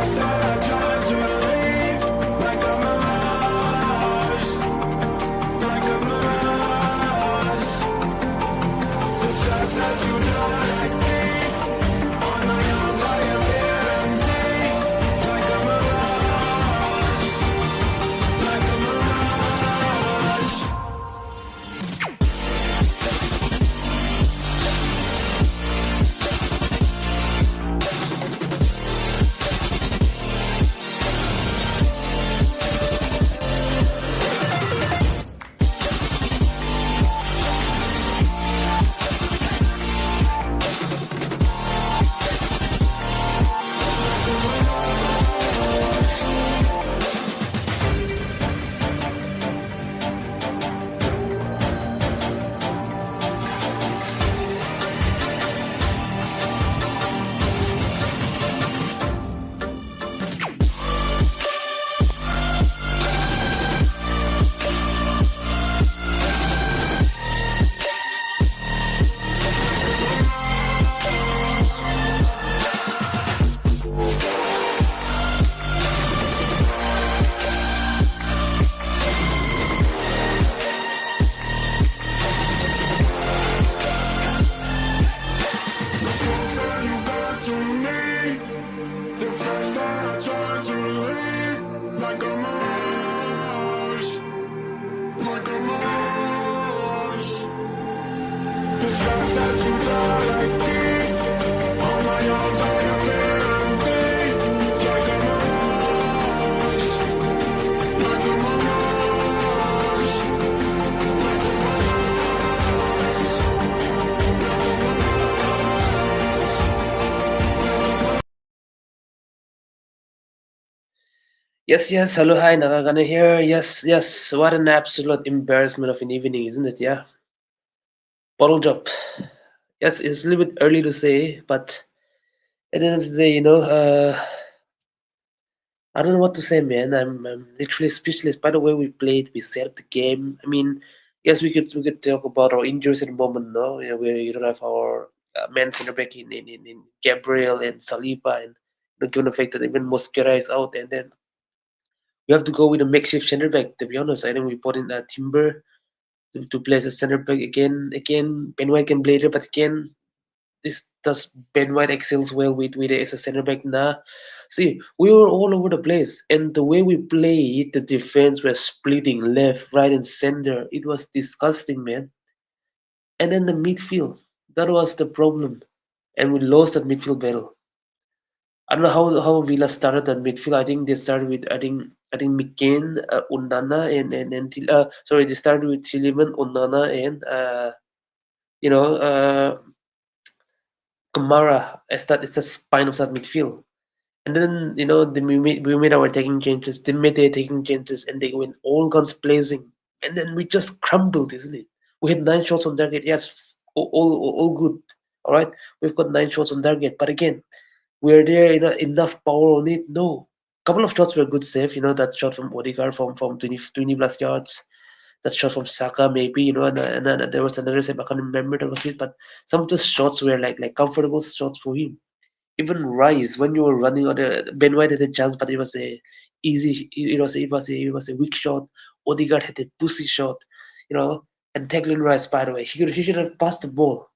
skies that I tried to leave, like a mirage, like a mirage. The skies that you draw like me, on my arms I appear empty, like a mirage, like a mirage. Closer you got to me, the first time I tried to leave, like a mirage, like a mirage. The skies that you draw like me, on my arms I appear empty, like a mirage, like a mirage, like a mirage. Yes, yes. Hello, hi, Nagagana here. Yes, yes. What an absolute embarrassment of an evening, isn't it? Yeah. Bottle drop. Yes, it's a little bit early to say, but at the end of the day, I don't know what to say, man. I'm literally speechless. By the way, we played, we set up the game. I mean, yes, we could talk about our injuries at the moment, no? We don't have our man center back in Gabriel and Saliba, and given the fact that even Mosquera is out, and then we have to go with a makeshift center back. To be honest, I think we put in Timber to play as a center back again. Again, Ben White can play there, but again, this does Ben White excels well with as a center back. Nah, see, we were all over the place, and the way we played, the defense was splitting left, right, and center. It was disgusting, man. And then the midfield, that was the problem, and we lost that midfield battle. I don't know how Villa started that midfield. I think they started with I think McCain, Undana, and sorry, they started with Tiliman, Undana, and Kamara as that is the spine of that midfield. And then we made our taking changes. They made their taking changes, and they went all guns blazing. And then we just crumbled, isn't it? We had 9 shots on target. Yes, all good. All right, we've got 9 shots on target. But again, were there enough power on it? No. Couple of shots were good save. That shot from Odegaard from 20 plus yards. That shot from Saka maybe. And there was another save. I can't remember that was it. But some of the shots were like comfortable shots for him. Even Rice, when you were running on Ben White had a chance, but it was a easy. It was a weak shot. Odegaard had a pussy shot. You know, and Declan Rice, by the way, he should have passed the ball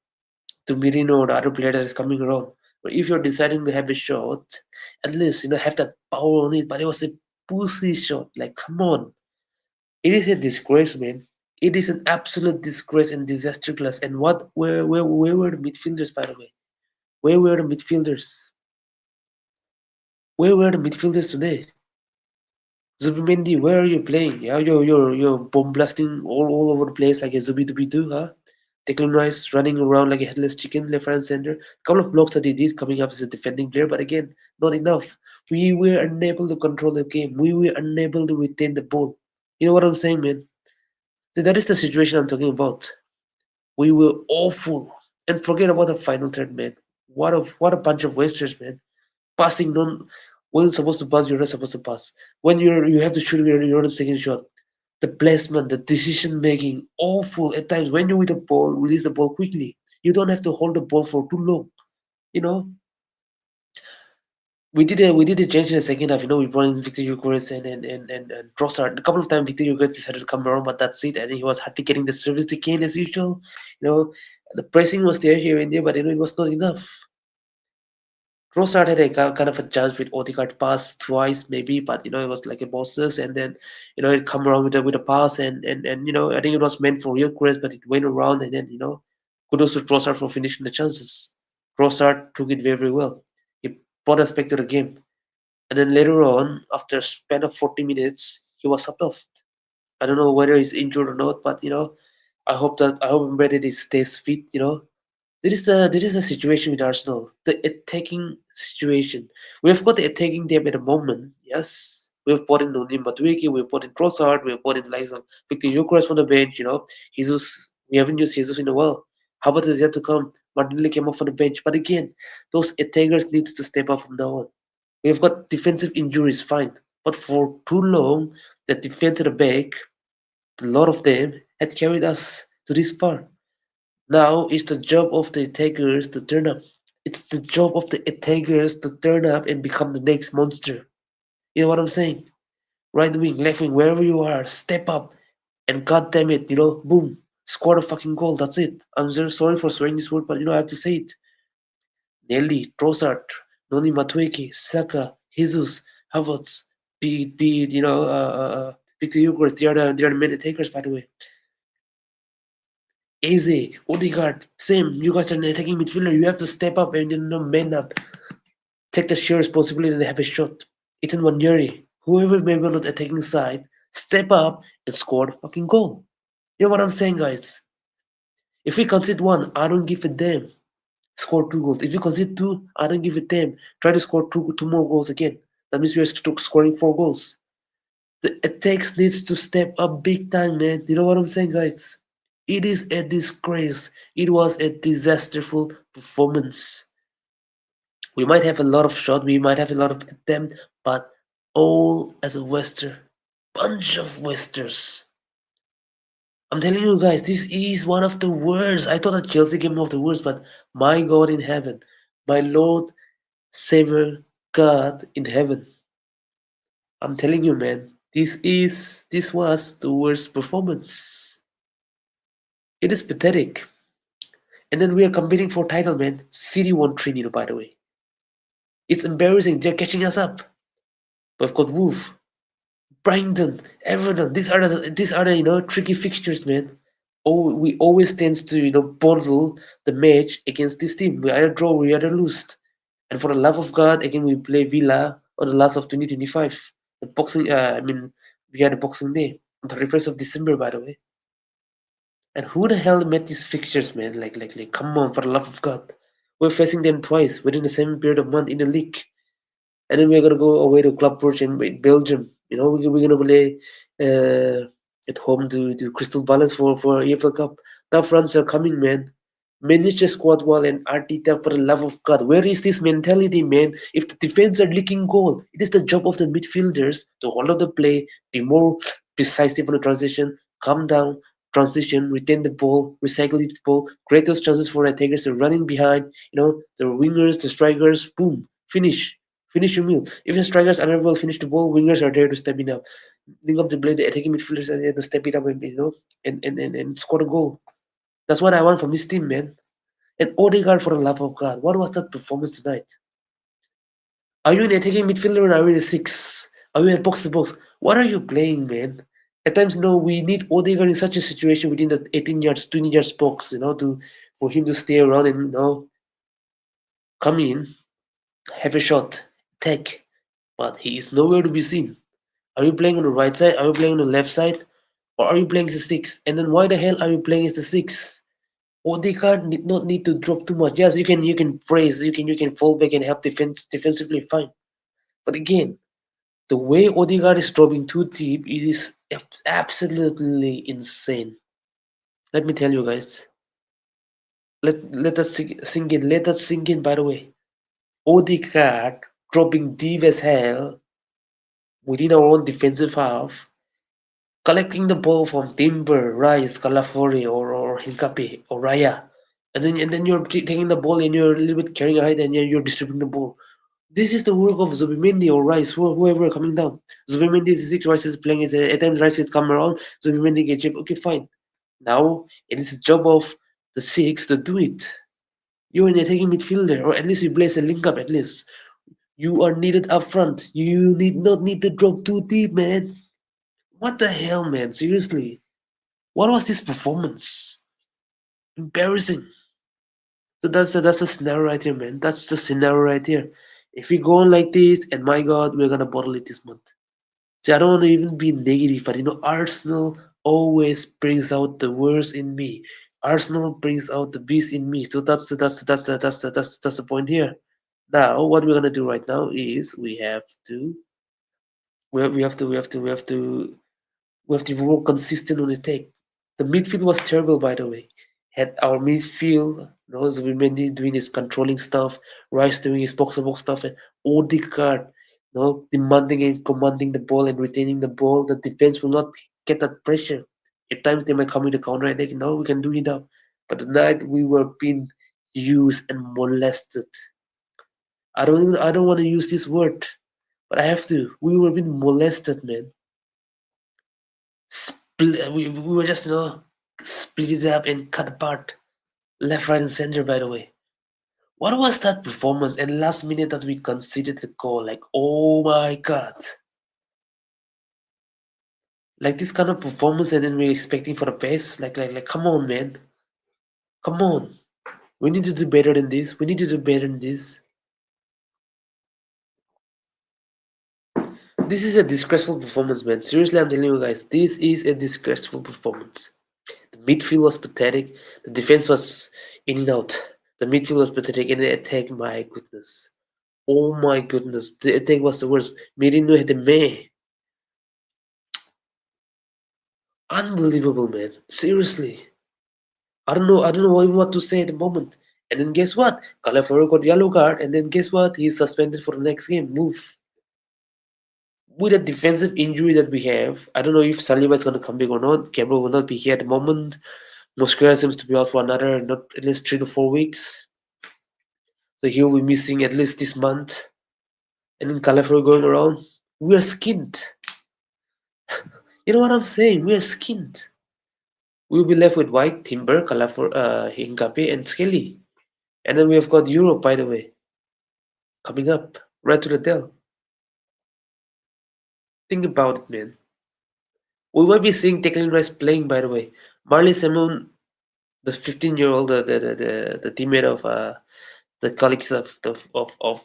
to Merino or the other player that is coming around. But if you're deciding to have a shot, at least have that power on it. But it was a pussy shot. Like, come on, it is a disgrace, man. It is an absolute disgrace and disaster class. And where were the midfielders, by the way? Where were the midfielders? Where were the midfielders today? Zubimendi, where are you playing? Yeah, you're bomb blasting all over the place like a Zubi Dubi do, huh? Declan Rice running around like a headless chicken, left right center. Couple of blocks that he did coming up as a defending player, but again, not enough. We were unable to control the game. We were unable to retain the ball. You know what I'm saying, man? So that is the situation I'm talking about. We were awful. And forget about the final third, man. What a bunch of wasters, man. Passing non when you're supposed to pass, you're not supposed to pass. When you have to shoot, you're not taking a shot. The placement, the decision making, awful at times. When you're with the ball, release the ball quickly. You don't have to hold the ball for too long. You know, we did a change in the second half. We brought in Victor Gyökeres and Trossard. A couple of times Victor Gyökeres decided to come around, but that's it. And he was hardly getting the service to Kane as usual. You know, the pressing was there here and there, but it was not enough. Trossard had a kind of a chance with Odegaard pass twice maybe, but it was like a bosses, and then it come around with a pass, and I think it was meant for Gyökeres, but it went around, and then kudos to Trossard for finishing the chances. Trossard took it very very well. He brought us back to the game. And then later on, after a span of 40 minutes, he was subbed off. I don't know whether he's injured or not, but I hope Mbappe stays fit. There is a situation with Arsenal, the attacking situation. We've got the attacking depth at the moment. Yes, we've brought in Noni Madueke, we've brought in Trossard, we've brought in likes of Victor Gyökeres from the bench. Jesus. We haven't used Jesus in a while. How about is yet to come? Martinelli came off from the bench, but again, those attackers needs to step up from now on. We've got defensive injuries, fine. But for too long, the defense at the back, a lot of them, had carried us to this far. Now it's the job of the attackers to turn up. It's the job of the attackers to turn up and become the next monster. You know what I'm saying? Right wing, left wing, wherever you are, step up and god damn it, boom, score a fucking goal. That's it. I'm very sorry for swearing this word, but I have to say it. Nelly, Trossard, Noni Matueke, Saka, Jesus, Havertz, Victor Hugo, they are the main attackers, by the way. Eze, Odegaard, same. You guys are an attacking midfielder. You have to step up and man up. Take the sheer responsibility and have a shot. Ethan Wanyeri, whoever may be on the attacking side, step up and score the fucking goal. You know what I'm saying, guys? If we concede one, I don't give a damn. Score two goals. If you concede two, I don't give a damn. Try to score two more goals again. That means we are scoring four goals. The attacks needs to step up big time, man. You know what I'm saying, guys? It is a disgrace. It was a disasterful performance. We might have a lot of shot, we might have a lot of attempt, but all as a Western. Bunch of Westers. I'm telling you guys, this is one of the worst. I thought that Chelsea game was the worst, but my God in heaven, my Lord, Savior, God in heaven. I'm telling you, man, this was the worst performance. It is pathetic. And then we are competing for title, man. City won 3-0, by the way. It's embarrassing. They're catching us up. We've got Wolf, Brighton, Everton. These are the tricky fixtures, man. Oh, we always tends to bottle the match against this team. We either draw, we either lose. And for the love of God, again we play Villa on the last of 2025. The boxing, I mean, we had a Boxing Day on the 31st of December, by the way. And who the hell made these fixtures, man? Like, come on, for the love of God. We're facing them twice within the same period of month in the league. And then we're gonna go away to Club Brugge in Belgium. We're gonna play at home to Crystal Palace for EFL Cup. Now France are coming, man. Manage the squad well and Arteta, for the love of God. Where is this mentality, man? If the defense are leaking goal, it is the job of the midfielders to hold up the play, be more decisive on the transition, calm down, transition, retain the ball, recycle the ball, create those chances for attackers to running behind, the wingers, the strikers, boom, finish. Finish your meal. If the strikers are unable to finish the ball, wingers are there to step it up. Link up the play, the attacking midfielders are there to step it up and score a goal. That's what I want from this team, man. And Odegaard, for the love of God, what was that performance tonight? Are you an attacking midfielder or are you a six? Are you a box to box? What are you playing, man? At times, we need Odegaard in such a situation within the 18 yards, 20 yards box, for him to stay around and come in, have a shot, attack. But he is nowhere to be seen. Are you playing on the right side? Are you playing on the left side? Or are you playing as a six? And then why the hell are you playing as a six? Odegaard did not need to drop too much. Yes, you can praise, you can fall back and help defensively, fine. But again, the way Odegaard is dropping too deep, it is absolutely insane. Let me tell you guys. Let that sink in. Let that sink in. By the way, Odegaard dropping deep as hell within our own defensive half, collecting the ball from Timber, Rice, Calafori, or Hincapi, or Raya. And then you're taking the ball and you're a little bit carrying ahead and you're distributing the ball. This is the work of Zubimendi or Rice, whoever coming down. Zubimendi is six, Rice is playing it. At times Rice is come around, Zubimendi get chip. Okay, fine. Now it is the job of the six to do it. You're an attacking midfielder, or at least you place a link up. At least you are needed up front. You not need to drop too deep, man. What the hell, man? Seriously, what was this performance? Embarrassing. So that's the scenario right here, man. That's the scenario right here. If we go on like this, and my God, we're gonna bottle it this month. See, I don't want to even be negative, but Arsenal always brings out the worst in me. Arsenal brings out the beast in me. So that's the point here. Now, what we're gonna do right now is we have to be more consistent on the take. The midfield was terrible, by the way. Had our midfield, Zubimendi doing his controlling stuff, Rice doing his box-to-box stuff, and Odegaard, demanding and commanding the ball and retaining the ball. The defense will not get that pressure. At times they might come with the counter attack. Now we can do it up. But tonight we were being used and molested. I don't want to use this word, but I have to. We were being molested, man. We were just split it up and cut apart left, right, and center. By the way, what was that performance? And last minute that we conceded the goal, like, oh my God, like this kind of performance, and then we're expecting for the best. Like, come on, man, come on. We need to do better than this. We need to do better than this. This is a disgraceful performance, man. Seriously, I'm telling you guys, this is a disgraceful performance. The midfield was pathetic. The defense was in and out. The midfield was pathetic, and the attack, my goodness. Oh my goodness, the attack was the worst. Merino had a May. Unbelievable, man. Seriously. I don't know even what to say at the moment. And then guess what? Calafaro got yellow card, and then guess what? He's suspended for the next game. Move. With a defensive injury that we have, I don't know if Saliba is going to come back or not. Gabriel will not be here at the moment. Mosquera seems to be out for another, not at least 3 to 4 weeks. So he'll be missing at least this month. And then Calafaro going around. We are skinned. You know what I'm saying? We are skinned. We'll be left with White, Timber, Calafor, Hincapi, and Skelly. And then we have got Europe, by the way, coming up right to the tail. Think about it, man. We might be seeing Declan Rice playing, by the way. Marley Simon, the 15-year-old, the teammate of the colleagues of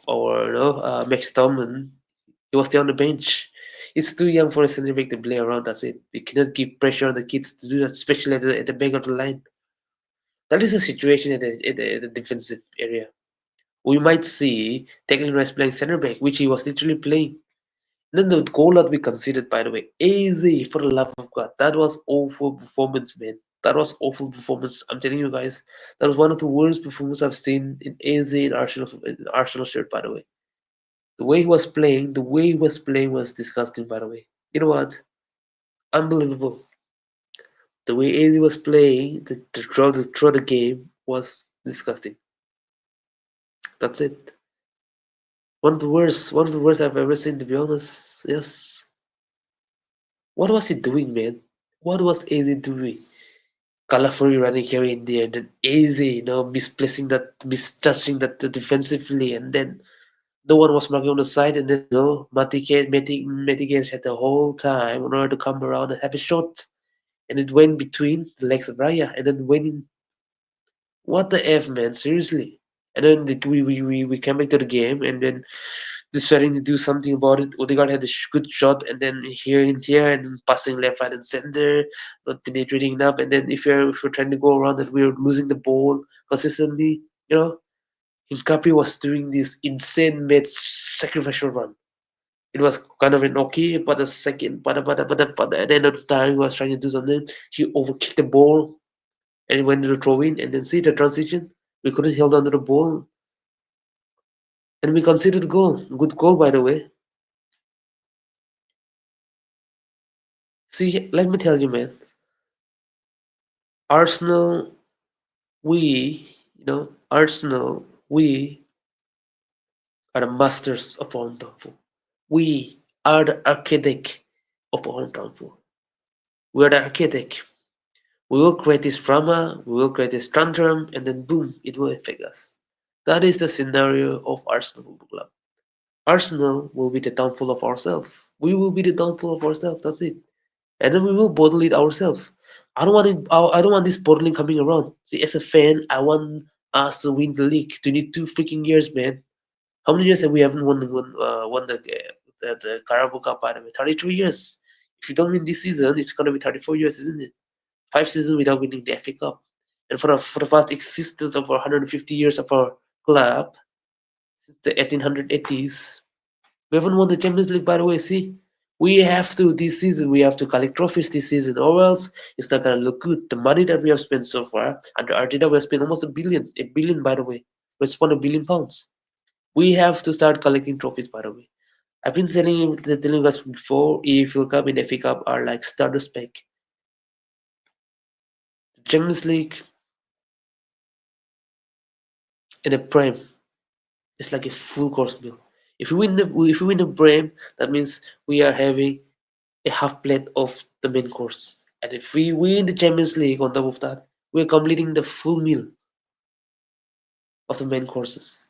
our Max Tallman, he was still on the bench. It's too young for a center back to play around. That's it. We cannot give pressure on the kids to do that, especially at the back of the line. That is the situation at the defensive area. We might see Declan Rice playing center back, which he was literally playing. And then the goal that we conceded, by the way, easy for the love of God. That was awful performance, man. That was awful performance. I'm telling you guys, that was one of the worst performances I've seen in AZ in Arsenal shirt, by the way. The way he was playing was disgusting, by the way. You know what? Unbelievable. The way AZ was playing throughout the game was disgusting. That's it. One of the worst I've ever seen, to be honest. Yes. What was he doing, man? What was AZ doing? Calafuri running here in there, and then AZ, misplacing that, mistouching that defensively, and then no one was marking on the side, and then Matike had the whole time in order to come around and have a shot, and it went between the legs of Raya, and then went in. What the F, man? Seriously. And then we came back to the game, and then deciding to do something about it. Odegaard had a good shot, and then here and here, and passing left, right, and center, not penetrating enough. And then if you're trying to go around that, we're losing the ball consistently. Hincapi was doing this insane mid sacrificial run. It was kind of an okay, but a second, but at the end of the time, he was trying to do something. He overkicked the ball and went to throw in, and then see the transition. We couldn't hold on to the ball, and we conceded a goal. Good goal, by the way. See, let me tell you, man. Arsenal, Arsenal, we are the masters of our own downfall. We are the architect of our own downfall. We are the architect. We will create this drama, we will create this tantrum, and then boom, it will affect us. That is the scenario of Arsenal Football Club. Arsenal will be the downfall of ourselves. We will be the downfall of ourselves. That's it. And then we will bottle it ourselves. I don't want it. I don't want this bottling coming around. See, as a fan, I want us to win the league. 22 freaking years, man. How many years have we haven't won the Carabao Cup? By the way, 33 years. If you don't win this season, it's gonna be 34 years, isn't it? 5 seasons without winning the FA Cup. And for the vast existence of our 150 years of our club since the 1880s, we haven't won the Champions League. By the way, see, we have to this season. We have to collect trophies this season, or else it's not gonna look good. The money that we have spent so far under Arteta, we have spent almost a billion. By the way, we spent £1 billion. We have to start collecting trophies. By the way, I've been telling you guys before. EFL Cup and FA Cup are like starter spec. The Champions League and the Prem is like a full course meal. If we win the Prem, that means we are having a half plate of the main course. And if we win the Champions League on top of that, we're completing the full meal of the main courses.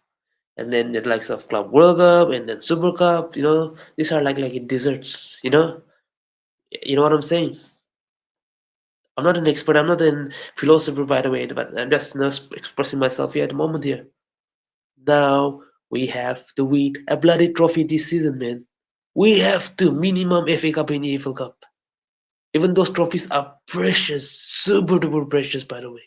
And then the likes of Club World Cup and then Super Cup, these are like desserts, You know what I'm saying? I'm not an expert, I'm not a philosopher by the way, but I'm just expressing myself here at the moment here. Now we have to win a bloody trophy this season, man. We have to minimum FA Cup and EFL Cup. Even those trophies are precious, super duper precious, by the way.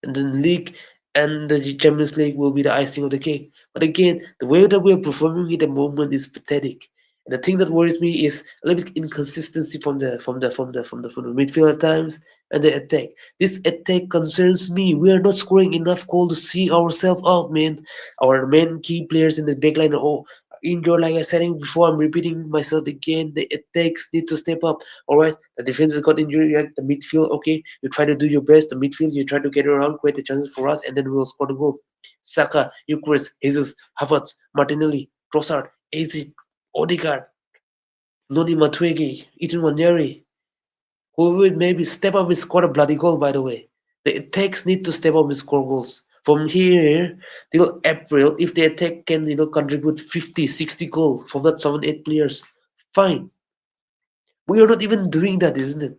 And the league and the Champions League will be the icing of the cake. But again, the way that we're performing at the moment is pathetic. And the thing that worries me is a little bit inconsistency from the midfield at times and the attack. This attack concerns me. We are not scoring enough goal to see ourselves out, man. Our main key players in the backline are injured. Like I said before, I'm repeating myself again. The attacks need to step up. All right, the defense has got injured. Right? The midfield, okay, you try to do your best. The midfield, you try to get around, create the chances for us, and then we'll score the goal. Saka, Eucharist, Jesus, Havertz, Martinelli, Trossard, AZ, Odegaard, Noni Matuegi, Ethan Wanyeri, who will maybe step up and score a bloody goal, by the way. The attacks need to step up and score goals. From here till April, if the attack can, contribute 50, 60 goals from that 7, 8 players, fine. We are not even doing that, isn't it?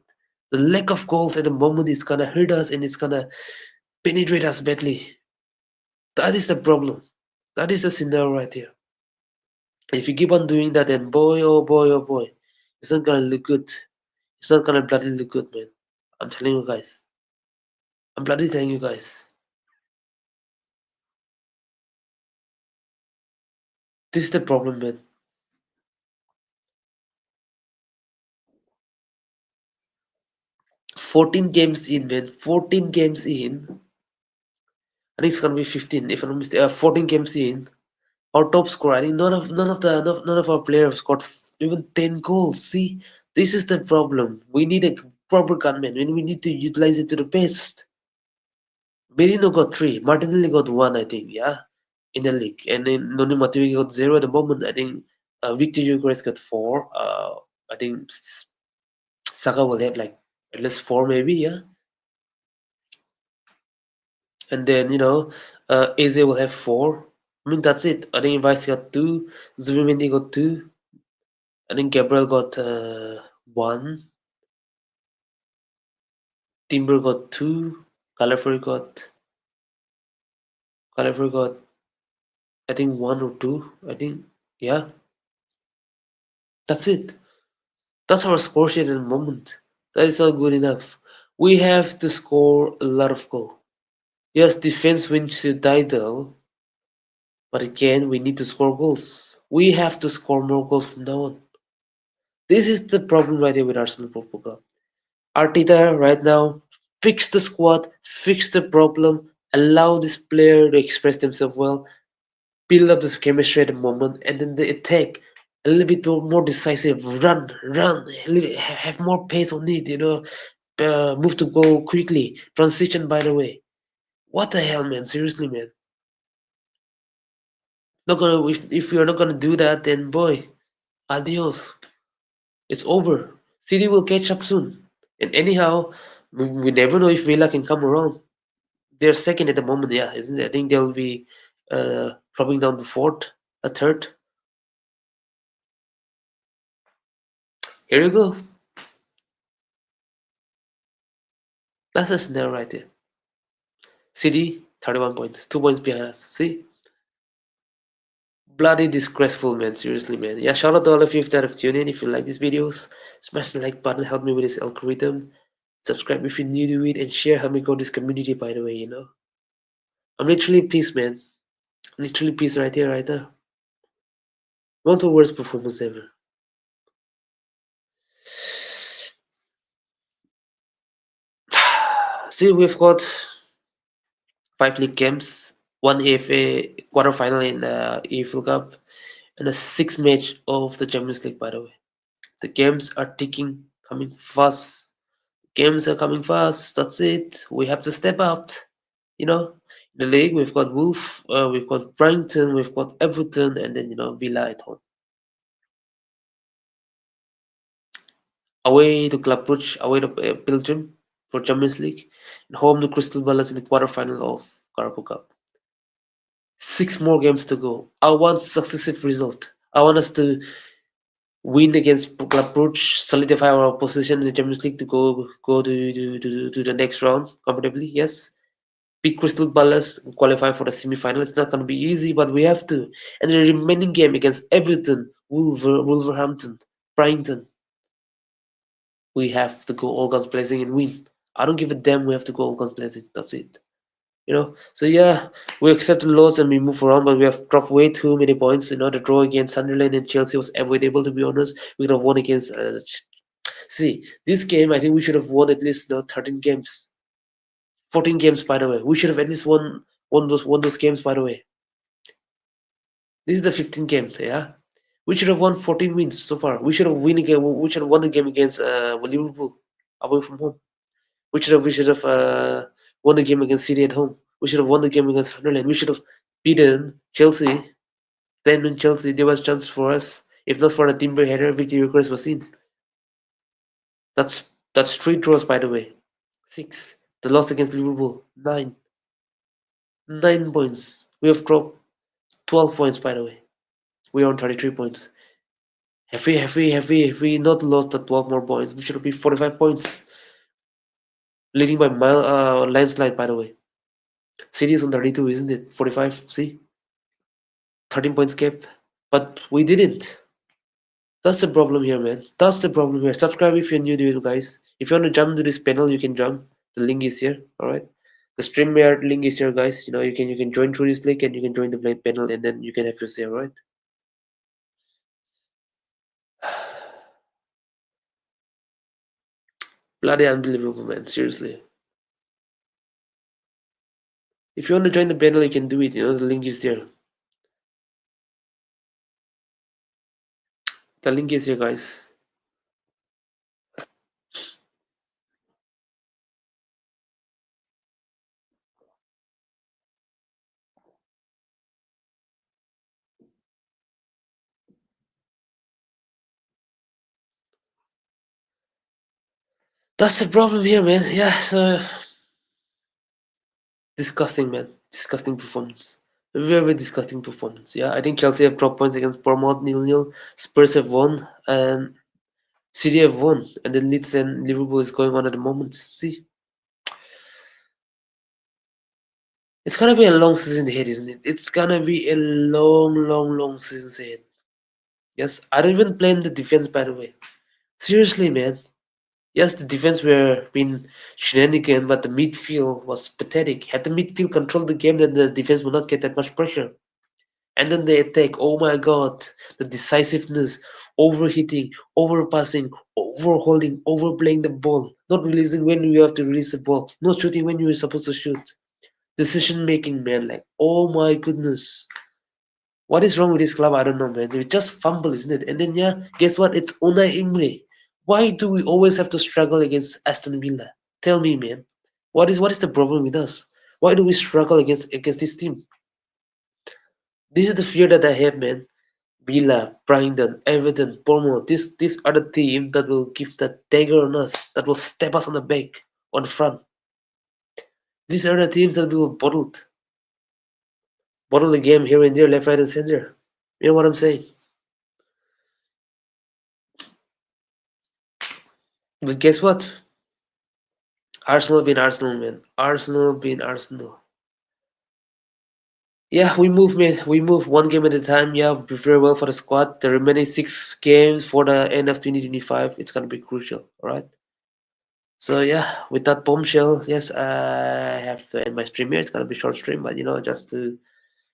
The lack of goals at the moment is gonna hurt us and it's gonna penetrate us badly. That is the problem. That is the scenario right here. If you keep on doing that, then boy, oh boy, oh boy, it's not gonna look good. It's not gonna bloody look good, man. I'm telling you guys. I'm bloody telling you guys. This is the problem, man. 14 games in, man. 14 games in. I think it's gonna be 15 if I'm not mistaken. 14 games in. Our top scorer. I think none of our players scored even 10 goals. See, this is the problem. We need a proper gunman, and we need to utilize it to the best. Merino got three. Martinelli got one, I think. Yeah, in the league, and then Noni Mattui got zero at the moment. I think Victor Gyökeres got four. I think Saka will have like at least four, maybe. Yeah, and then Eze will have four. I mean that's it. I think Vice got two. Zubimendi got two. I think Gabriel got one. Timber got two. Calafiori got Calafiori got I think one or two. I think yeah. That's it. That's our score sheet at the moment. That is not good enough. We have to score a lot of goal. Yes, defense wins the title, but again we need to score goals. We have to score more goals from now on. This is the problem right here with Arsenal Football Club. Arteta right now fix the squad, fix the problem, allow this player to express themselves well, build up this chemistry at the moment, and then the attack a little bit more decisive. Run, have more pace on it. Move to goal quickly. Transition, by the way. What the hell, man? Seriously, man. Not gonna if you're not gonna do that, then boy, adios. It's over. City will catch up soon. And anyhow, we never know if Villa can come around. They're second at the moment, yeah, isn't it? I think they'll be dropping down to fourth, a third. Here you go. That's a scenario right there. City, 31 points, 2 points behind us. See? Bloody disgraceful, man. Seriously, man. Yeah, shout out to all of you that have tuned in. If you like these videos, smash the like button, help me with this algorithm. Subscribe if you're new to it, and share, help me grow this community, by the way, you know. I'm literally peace, man. Literally peace right here, right now. One of the worst performance ever. See, we've got 5 league games, one AFA quarterfinal in the EFL Cup, and a 6 match of the Champions League, by the way. The games are ticking, coming fast. Games are coming fast. That's it. We have to step up. You know, in the league, we've got Wolf, we've got Brighton, we've got Everton, and then, Villa at home. Away to Club Brugge, away to Belgium for Champions League, and home to Crystal Palace in the quarterfinal of Carabao Cup. 6 more games to go. I want successive result. I want us to win against Club Brugge, solidify our position in the Champions League to go to the next round comfortably. Yes, beat Crystal Palace and qualify for the semi-final. It's not going to be easy, but we have to. And the remaining game against Everton, Wolverhampton, Brighton, we have to go all guns blazing and win. I don't give a damn. We have to go all guns blazing. That's it. So yeah, we accept the loss and we move around, but we have dropped way too many points. The draw against Sunderland and Chelsea was avoidable, to be honest. We could have won against. See, this game, I think we should have won at least 13 games, 14 games. By the way, we should have at least won those games. By the way, this is the 15th game. Yeah, we should have won 14 wins so far. We should have won the game against Liverpool away from home. We should have won the game against City at home. We should have won the game against Sunderland. We should have beaten Chelsea. Then when Chelsea, there was chance for us. If not for the Timber header, victory request was in. That's 3 draws, by the way. 6. The loss against Liverpool. 9. 9 points. We have dropped 12 points, by the way. We are on 33 points. Have we not lost the 12 more points? We should have been 45 points. Leading by landslide, by the way. City is on 32, isn't it? 45, see? 13 points gap. But we didn't. That's the problem here, man. That's the problem here. Subscribe if you're new to it, guys. If you want to jump to this panel, you can jump. The link is here, alright? The StreamYard link is here, guys. You can join through this link and you can join the panel and then you can have your say, alright? Bloody unbelievable, man. Seriously. If you want to join the panel, you can do it. The link is there. The link is here, guys. That's the problem here, man. Yeah, so disgusting, man. Disgusting performance. Very disgusting performance. Yeah, I think Chelsea have dropped points against Bournemouth 0-0. Spurs have won, and City have won, and then Leeds and Liverpool is going on at the moment. See, it's gonna be a long season ahead, isn't it? It's gonna be a long, long, long season ahead. Yes, I don't even blame the defense, by the way. Seriously, man. Yes, the defense were being shenanigan, but the midfield was pathetic. Had the midfield controlled the game, then the defense would not get that much pressure. And then the attack, oh my god, the decisiveness, overhitting, overpassing, overholding, overplaying the ball, not releasing when you have to release the ball, not shooting when you are supposed to shoot. Decision making, man, like, oh my goodness. What is wrong with this club? I don't know, man. They just fumble, isn't it? And then, yeah, guess what? It's Unai Emery. Why do we always have to struggle against Aston Villa? Tell me, man. What is the problem with us? Why do we struggle against this team? This is the fear that I have, man. Villa, Brighton, Everton, Bournemouth. These are the teams that will give that dagger on us, that will stab us on the back, on the front. These are the teams that will bottle the game here and there, left, right, and center. You know what I'm saying? But guess what? Arsenal being Arsenal, man. Arsenal being Arsenal. Yeah, we move, man. We move one game at a time. Yeah, we prepare well for the squad. The remaining 6 games for the end of 2025, it's gonna be crucial. All right. So yeah, with that bombshell, yes, I have to end my stream here. It's gonna be a short stream, but just to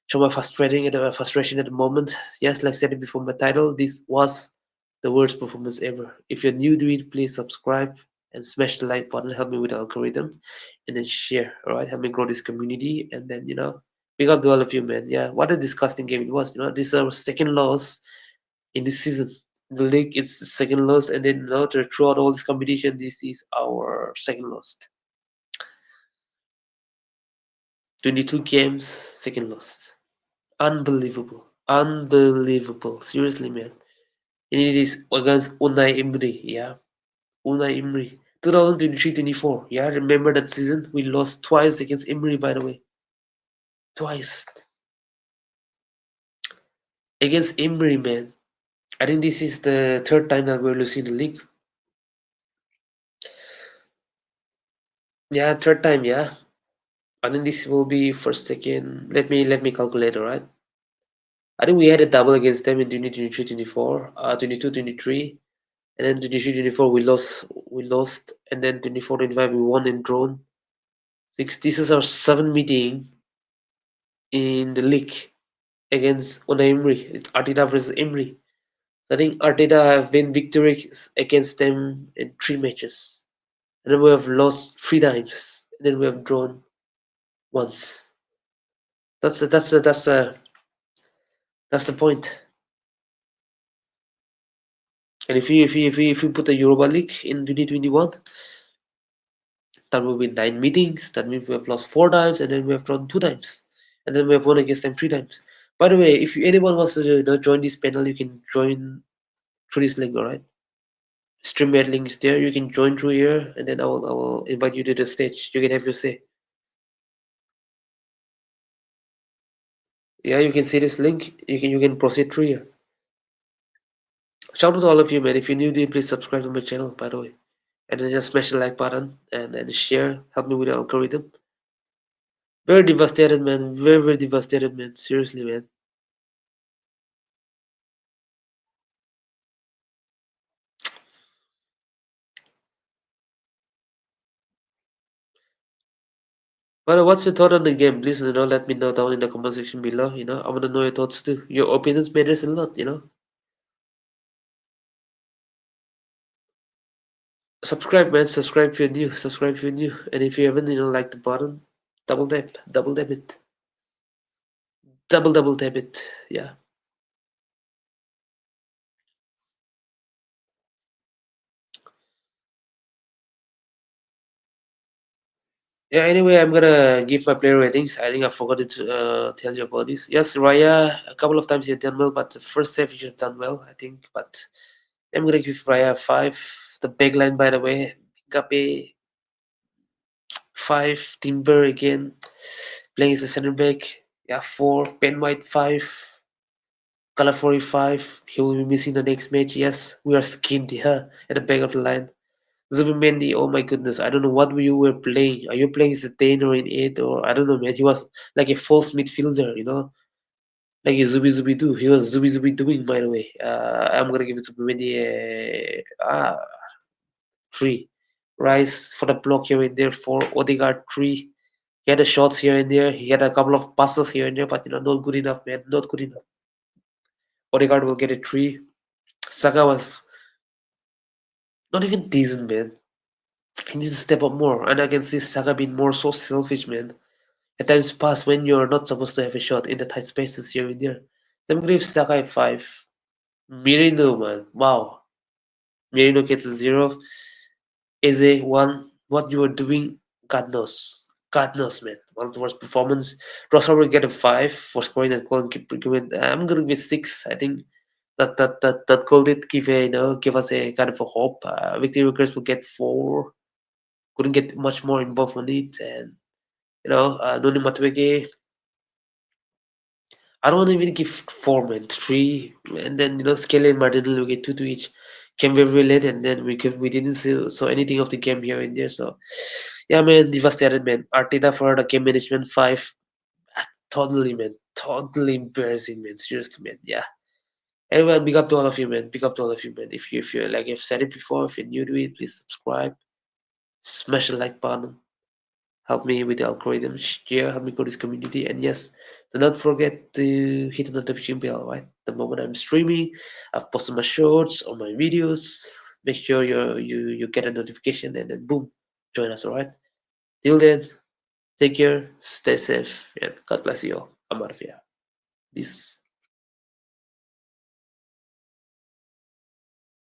show my frustration at the moment. Yes, like I said it before my title, this was the worst performance ever. If you're new to it, please subscribe and smash the like button. Help me with the algorithm, and then share. All right, help me grow this community, and then big up to all of you, man. Yeah, what a disgusting game it was. This is our second loss in this season. In the league, it's the second loss, and then throughout all this competition, this is our second loss. 22 games, second loss. Unbelievable. Unbelievable. Seriously, man. And it is against Unai Emery, yeah. Unai Emery. 2023-24. Yeah, remember that season? We lost twice against Emery, by the way. Twice. Against Emery, man. I think this is the third time that we're losing the league. Yeah, third time, yeah. I think this will be first, second. Let me calculate, alright? I think we had a double against them in 2023-24, 22-23. And then 23-24 we lost, and then 24-25 we won and drawn. This is our seventh meeting in the league against Unai Emery. It's Arteta versus Emery. So I think Arteta have been victorious against them in 3 matches, and then we have lost 3 times, and then we have drawn once. That's the point. And if you put the Europa League in 2021, that will be 9 meetings. That means we have lost 4 times, and then we have drawn 2 times, and then we have won against them 3 times. By the way, if anyone wants to join this panel, you can join through this link. All right, StreamYard link is there. You can join through here, and then I will invite you to the stage. You can have your say. Yeah, you can see this link. You can proceed through here. Shout out to all of you, man. If you're new to it, please subscribe to my channel. By the way, and then just smash the like button and share. Help me with the algorithm. Very devastated, man. Very devastated, man. Seriously, man. But what's your thought on the game? Please, let me know down in the comment section below. I want to know your thoughts too. Your opinions matters a lot. Subscribe, man. Subscribe if you're new. Subscribe if you're new. And if you haven't, like the button, double tap it, double tap it. Yeah. Yeah. Anyway, I'm gonna give my player ratings. I think I forgot to tell you about this. Yes, Raya. A couple of times he done well, but the first save he should have done well, I think. But I'm gonna give Raya 5. The back line, by the way, Gape 5. Timber again playing as a center back. Yeah, 4. Ben White 5. Calafori 5. He will be missing the next match. Yes, we are skinned here at the back of the line. Zubimendi, oh my goodness, I don't know what you were playing. Are you playing as a 10 or an 8 or I don't know, man. He was like a false midfielder. Like a Zubi do. He was Zubi doing, by the way. I'm gonna give it to Zubimendi a 3. Rice for the block here and there. 4. Odegaard 3. He had the shots here and there. He had a couple of passes here and there, but not good enough, man. Not good enough. Odegaard will get a 3. Saka was not even decent, man. He needs to step up more, and I can see Saka being more so selfish, man. At times pass when you're not supposed to have a shot in the tight spaces here and there. Let me give Saka a 5. Merino, man. Wow. Merino gets a 0. Eze 1. What you are doing, God knows. God knows, man. one of the worst performance. Ross will get a 5 for scoring that goal and keep giving. I'm gonna give 6. I think that goal did give give us a kind of a hope. Victor Gyokeres will get 4. Couldn't get much more involved on it, and Noni Madueke, I don't even give 4, man, 3, and then Skelly and Martinelli will get 2 to each. Came very late, and then we didn't see saw anything of the game here and there. So yeah, man, devastated, man. Arteta for the game management 5. Totally, man, totally embarrassing, man. Seriously, man. Yeah. Anyway, big up to all of you, man. Big up to all of you, man. If you're like I've said it before, if you're new to it, please subscribe, smash the like button, help me with the algorithm, share, help me grow this community, and yes, do not forget to hit the notification bell. Right, the moment I'm streaming, I've posted my shorts or my videos. Make sure you get a notification, and then boom, join us. All right. Till then, take care, stay safe, and God bless you all. I'm out of here. Peace.